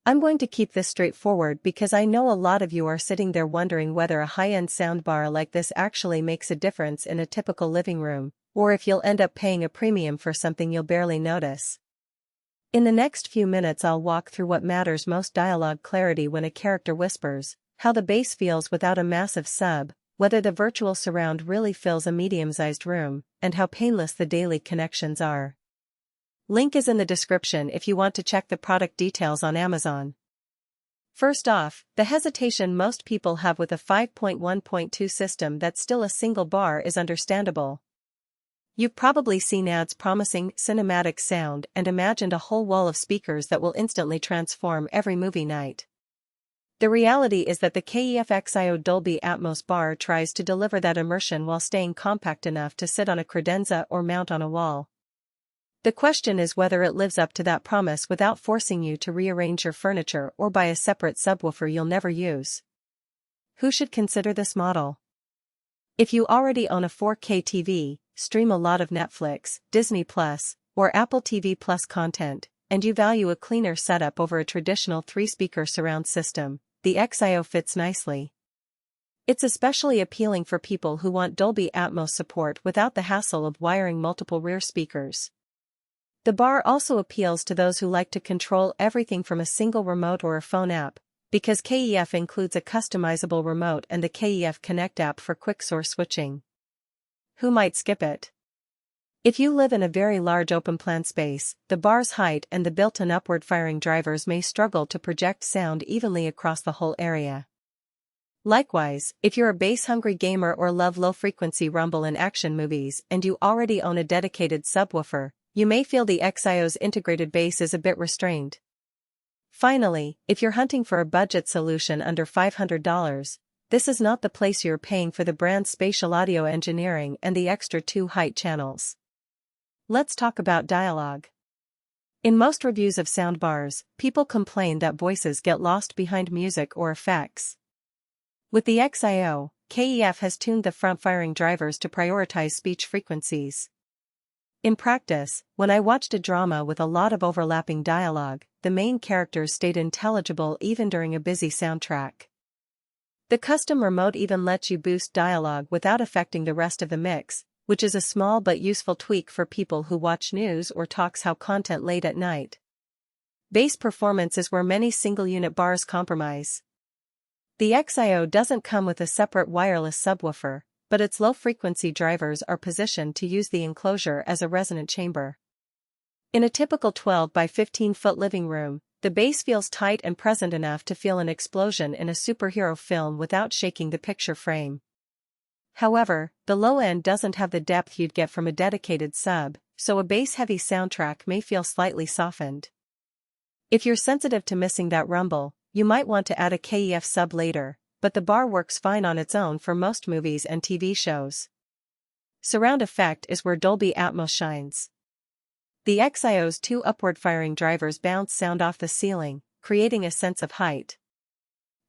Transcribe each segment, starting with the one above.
I'm going to keep this straightforward because I know a lot of you are sitting there wondering whether a high-end soundbar like this actually makes a difference in a typical living room, or if you'll end up paying a premium for something you'll barely notice. In the next few minutes I'll walk through what matters most: dialogue clarity when a character whispers, how the bass feels without a massive sub, whether the virtual surround really fills a medium-sized room, and how painless the daily connections are. Link is in the description if you want to check the product details on Amazon. First off, the hesitation most people have with a 5.1.2 system that's still a single bar is understandable. You've probably seen ads promising cinematic sound and imagined a whole wall of speakers that will instantly transform every movie night. The reality is that the KEF XIO Dolby Atmos bar tries to deliver that immersion while staying compact enough to sit on a credenza or mount on a wall. The question is whether it lives up to that promise without forcing you to rearrange your furniture or buy a separate subwoofer you'll never use. Who should consider this model? If you already own a 4K TV, stream a lot of Netflix, Disney Plus, or Apple TV Plus content, and you value a cleaner setup over a traditional 3-speaker surround system, the XIO fits nicely. It's especially appealing for people who want Dolby Atmos support without the hassle of wiring multiple rear speakers. The bar also appeals to those who like to control everything from a single remote or a phone app, because KEF includes a customizable remote and the KEF Connect app for quick source switching. Who might skip it? If you live in a very large open-plan space, the bar's height and the built-in upward-firing drivers may struggle to project sound evenly across the whole area. Likewise, if you're a bass-hungry gamer or love low-frequency rumble in action movies and you already own a dedicated subwoofer, you may feel the XIO's integrated bass is a bit restrained. Finally, if you're hunting for a budget solution under $500, this is not the place you're paying for the brand's spatial audio engineering and the extra 2 height channels. Let's talk about dialogue. In most reviews of soundbars, people complain that voices get lost behind music or effects. With the XIO, KEF has tuned the front-firing drivers to prioritize speech frequencies. In practice, when I watched a drama with a lot of overlapping dialogue, the main characters stayed intelligible even during a busy soundtrack. The custom remote even lets you boost dialogue without affecting the rest of the mix, which is a small but useful tweak for people who watch news or talks how content late at night. Bass performance is where many single-unit bars compromise. The XIO doesn't come with a separate wireless subwoofer, but its low-frequency drivers are positioned to use the enclosure as a resonant chamber. In a typical 12 by 15 foot living room, the bass feels tight and present enough to feel an explosion in a superhero film without shaking the picture frame. However, the low end doesn't have the depth you'd get from a dedicated sub, so a bass-heavy soundtrack may feel slightly softened. If you're sensitive to missing that rumble, you might want to add a KEF sub later, but the bar works fine on its own for most movies and TV shows. Surround effect is where Dolby Atmos shines. The XIO's 2 upward-firing drivers bounce sound off the ceiling, creating a sense of height.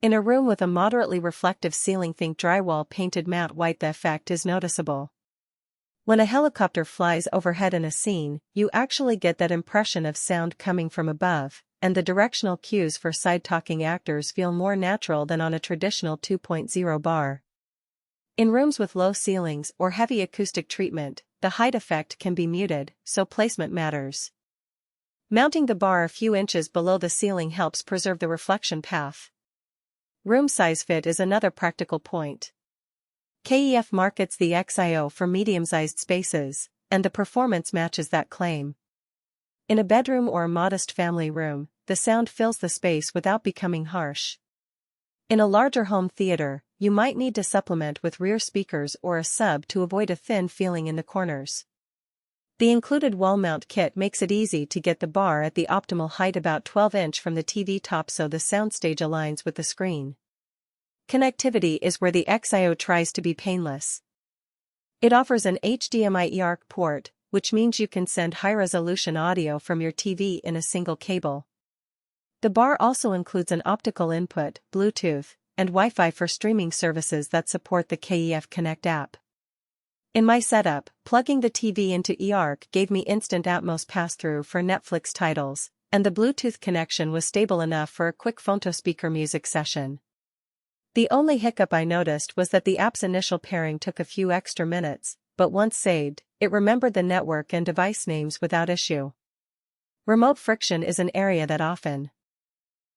In a room with a moderately reflective ceiling, think drywall painted matte white, the effect is noticeable. When a helicopter flies overhead in a scene, you actually get that impression of sound coming from above, and the directional cues for side-talking actors feel more natural than on a traditional 2.0 bar. In rooms with low ceilings or heavy acoustic treatment, the height effect can be muted, so placement matters. Mounting the bar a few inches below the ceiling helps preserve the reflection path. Room size fit is another practical point. KEF markets the XIO for medium-sized spaces, and the performance matches that claim. In a bedroom or a modest family room, the sound fills the space without becoming harsh. In a larger home theater, you might need to supplement with rear speakers or a sub to avoid a thin feeling in the corners. The included wall mount kit makes it easy to get the bar at the optimal height, about 12" from the TV top, so the soundstage aligns with the screen. Connectivity is where the XIO tries to be painless. It offers an HDMI eARC port, which means you can send high-resolution audio from your TV in a single cable. The bar also includes an optical input, Bluetooth, and Wi-Fi for streaming services that support the KEF Connect app. In my setup, plugging the TV into eARC gave me instant Atmos pass-through for Netflix titles, and the Bluetooth connection was stable enough for a quick photospeaker music session. The only hiccup I noticed was that the app's initial pairing took a few extra minutes, but once saved, it remembered the network and device names without issue. Remote friction is an area that often